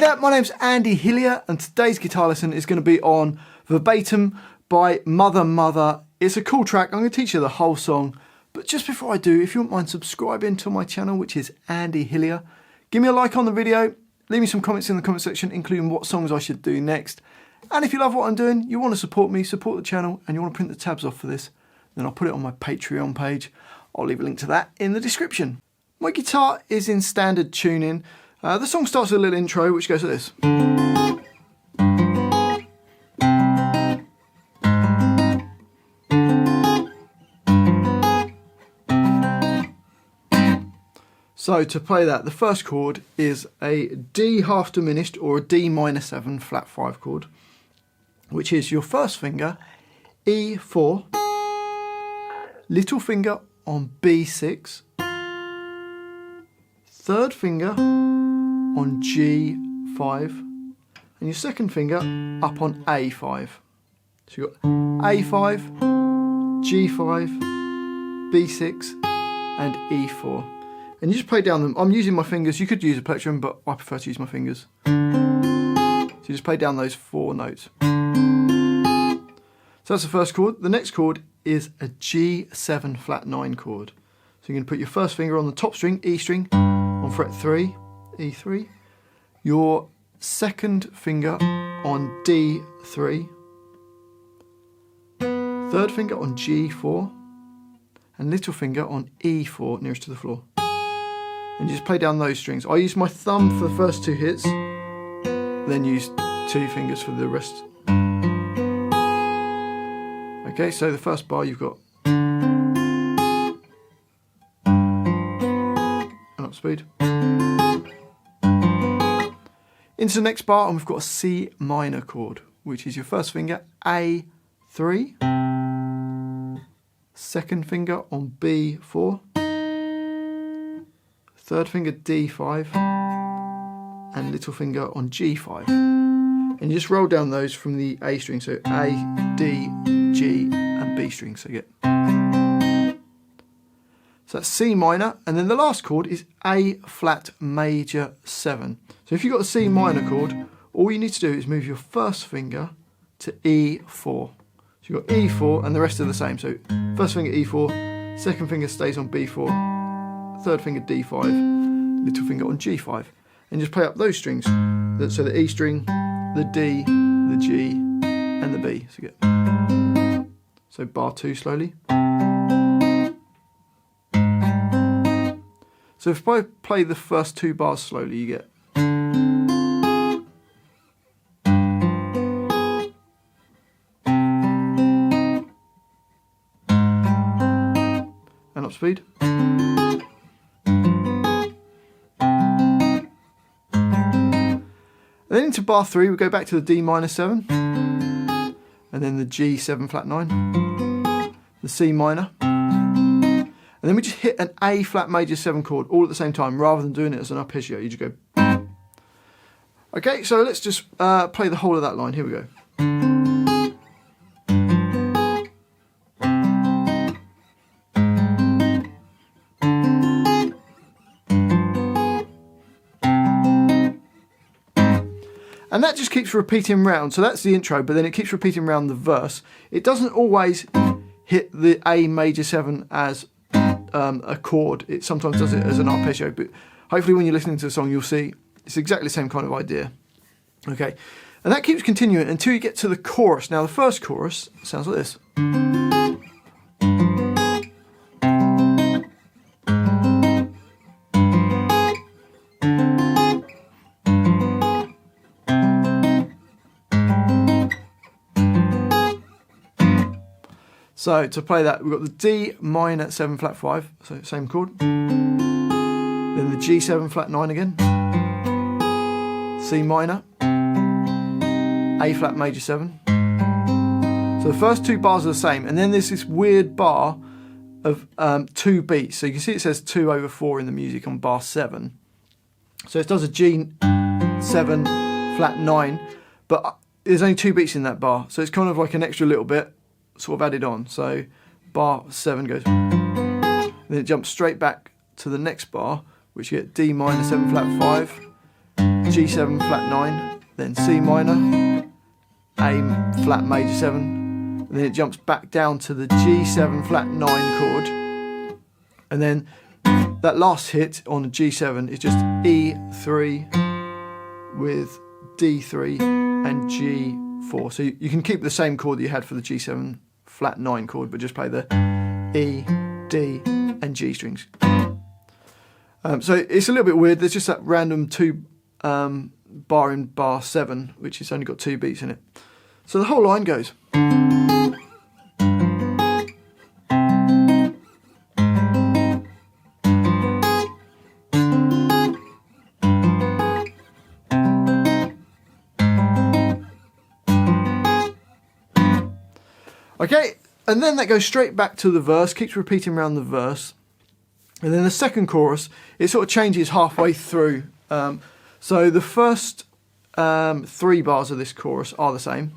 there, my name's Andy Hillier and today's guitar lesson is going to be on Verbatim by Mother Mother. It's a cool track. I'm going to teach you the whole song, but just before I do, if you wouldn't mind subscribing to my channel, which is Andy Hillier, give me a like on the video, leave me some comments in the comment section including what songs I should do next, and if you love what I'm doing, you want to support me, support the channel, and you want to print the tabs off for this, then I'll put it on my Patreon page. I'll leave a link to that in the description. My guitar is in standard tuning. The song starts with a little intro which goes like this. So to play that, the first chord is a D half diminished or a D minor 7 flat 5 chord, which is your first finger, E4, little finger on B6, third finger on G5, and your second finger up on A5. So you've got A5, G5, B6 and E4. And you just play down them. I'm using my fingers. You could use a plectrum, but I prefer to use my fingers. So you just play down those 4 notes. So that's the first chord. The next chord is a G7 flat 9 chord. So you're going to put your first finger on the top string, E string, on fret 3, E3. Your second finger on D3. Third finger on G4. And little finger on E4 nearest to the floor. And you just play down those strings. I use my thumb for the first 2 hits, then use 2 fingers for the rest. Okay, so the first bar you've got an up speed. Into the next bar and we've got a C minor chord, which is your first finger A3, second finger on B4, third finger D5 and little finger on G5, and you just roll down those from the A string, so A, D, G and B string, so you get, so that's C minor, and then the last chord is A flat major 7. So if you've got a C minor chord, all you need to do is move your first finger to E4. So you've got E4 and the rest are the same, so first finger E4, second finger stays on B4, third finger D5, little finger on G5, and just play up those strings. So the E string, the D, the G, and the B. So get, so bar 2 slowly. So if I play the first 2 bars slowly, you get. And up speed. And then into bar 3 we go back to the D minor 7, and then the G7 flat 9, the C minor, and then we just hit an A flat major 7 chord all at the same time rather than doing it as an arpeggio. You just go. Okay, so let's just play the whole of that line. Here we go. And that just keeps repeating round. So that's the intro, but then it keeps repeating round the verse. It doesn't always hit the A major 7 as a chord. It sometimes does it as an arpeggio, but hopefully when you're listening to the song, you'll see it's exactly the same kind of idea. Okay, and that keeps continuing until you get to the chorus. Now the first chorus sounds like this. So to play that, we've got the D minor 7 flat 5, so same chord. Then the G7 flat 9 again. C minor. A flat major 7. So the first 2 bars are the same, and then there's this weird bar of 2 beats. So you can see it says 2/4 in the music on bar 7. So it does a G7 flat 9, but there's only 2 beats in that bar. So it's kind of like an extra little bit sort of added on. So bar 7 goes, and then it jumps straight back to the next bar, which you get D minor 7 flat 5, G7 flat 9, then C minor, A flat major 7, and then it jumps back down to the G7 flat 9 chord, and then that last hit on the G7 is just E3 with D3 and G4. So you can keep the same chord that you had for the G7 flat 9 chord, but just play the E, D and G strings. So it's a little bit weird. There's just that random 2 bar in bar 7, which has only got 2 beats in it. So the whole line goes. Okay, and then that goes straight back to the verse, keeps repeating around the verse. And then the second chorus, it sort of changes halfway through. So the first 3 bars of this chorus are the same.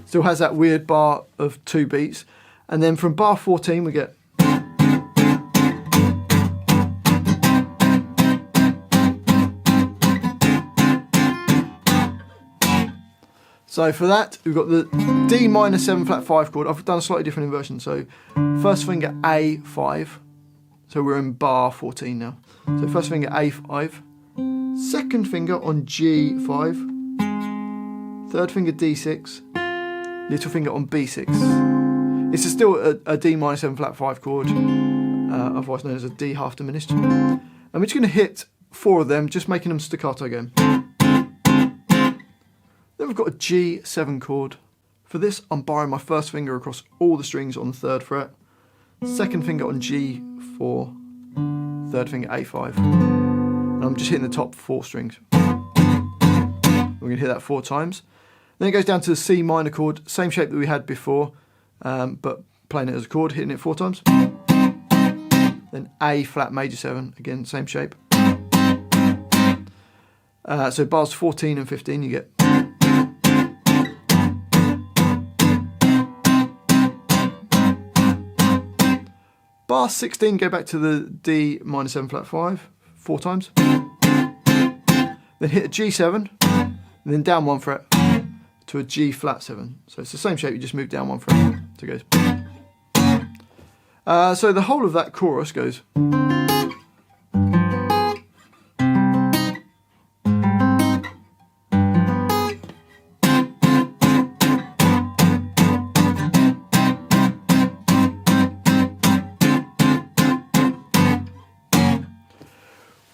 Still has that weird bar of 2 beats. And then from bar 14 we get. So for that, we've got the D minor 7 flat 5 chord. I've done a slightly different inversion. So first finger A5. So we're in bar 14 now. So first finger A5. Second finger on G5. Third finger D6. Little finger on B6. This is still a D minor 7 flat 5 chord, otherwise known as a D half diminished. And we're just going to hit 4 of them, just making them staccato again. Then we've got a G7 chord. For this, I'm barring my first finger across all the strings on the 3rd fret, second finger on G4, third finger A5, and I'm just hitting the top 4 strings. We're going to hit that 4 times. Then it goes down to the C minor chord, same shape that we had before, but playing it as a chord, hitting it 4 times. Then A flat major 7, again same shape. So bars 14 and 15 you get. Bar 16, go back to the D minor 7 flat 5, 4 times. Then hit a G7, and then down 1 fret to a G flat 7. So it's the same shape, you just move down 1 fret. So it goes. So the whole of that chorus goes.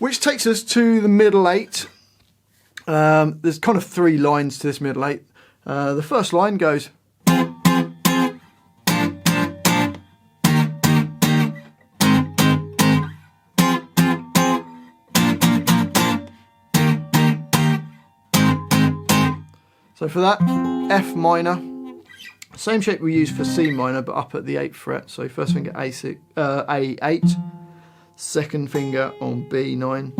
Which takes us to the middle 8. There's kind of 3 lines to this middle 8. The first line goes. So for that, F minor, same shape we use for C minor, but up at the 8th fret. So first finger A8. Second finger on B9,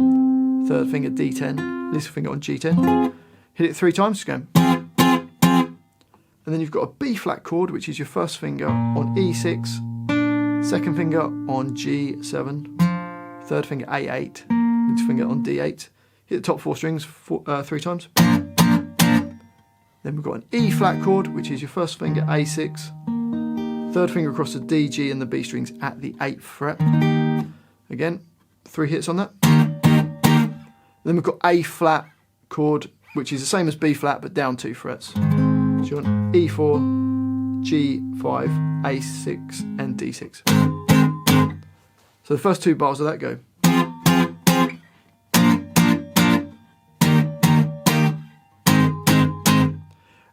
third finger D10, little finger on G10. Hit it 3 times, again. And then you've got a B flat chord, which is your first finger on E6, second finger on G7, third finger A8, little finger on D8. Hit the top 4 strings 3 times. Then we've got an E flat chord, which is your first finger A6, third finger across the D, G and the B strings at the 8th fret. Again, 3 hits on that. Then we've got A flat chord, which is the same as B flat, but down 2 frets. So you're on E4, G5, A6, and D6. So the first 2 bars of that go.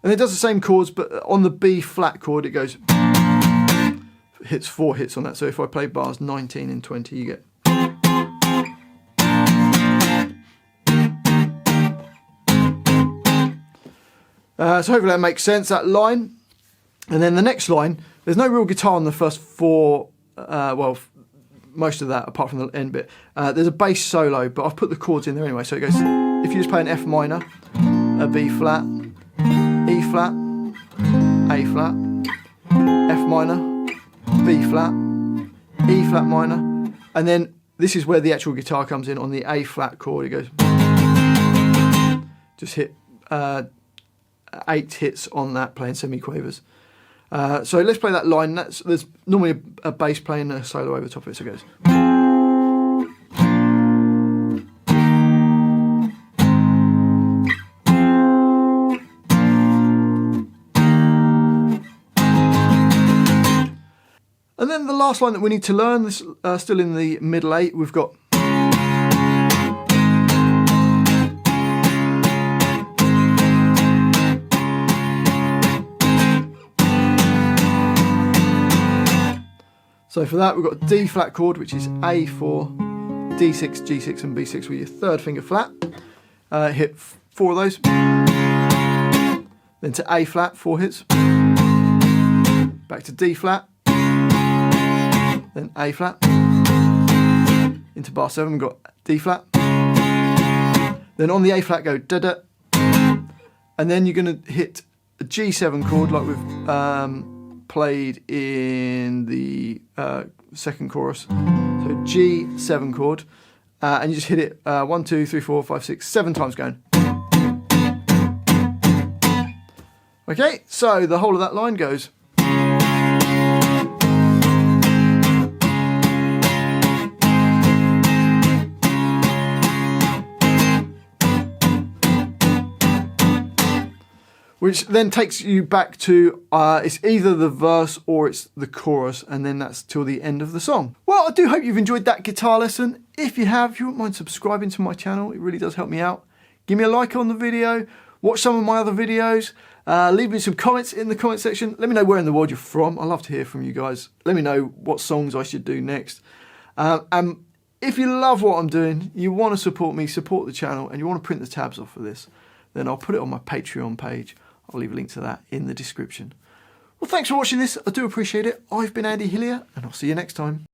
And it does the same chords, but on the B flat chord, it goes. Hits 4 hits on that. So if I play bars 19 and 20, you get. So hopefully that makes sense, that line. And then the next line, there's no real guitar on the first 4, well, most of that apart from the end bit. There's a bass solo, but I've put the chords in there anyway. So it goes, if you just play an F minor, a B flat, E flat, A flat, F minor, B flat, E flat minor, and then this is where the actual guitar comes in on the A flat chord. It goes, just hit 8 hits on that playing semiquavers. So let's play that line. There's normally a bass playing a solo over top of it, so it goes. And then the last line that we need to learn, this still in the middle 8, we've got. So for that we've got a D flat chord, which is A4, D6, G6 and B6 with your third finger flat. Hit 4 of those. Then to A flat, 4 hits. Back to D flat. Then A flat. Into bar 7 we've got D flat. Then on the A flat go da da. And then you're going to hit a G7 chord like we've played in the second chorus. So G7 chord, and you just hit it 1, 2, 3, 4, 5, 6, 7 times going. Okay, so the whole of that line goes. Which then takes you back to, it's either the verse or it's the chorus, and then that's till the end of the song. Well, I do hope you've enjoyed that guitar lesson. If you have, if you wouldn't mind subscribing to my channel, it really does help me out. Give me a like on the video, watch some of my other videos, leave me some comments in the comment section. Let me know where in the world you're from. I love to hear from you guys. Let me know what songs I should do next. And if you love what I'm doing, you want to support me, support the channel, and you want to print the tabs off for this, then I'll put it on my Patreon page. I'll leave a link to that in the description. Well, thanks for watching this. I do appreciate it. I've been Andy Hillier, and I'll see you next time.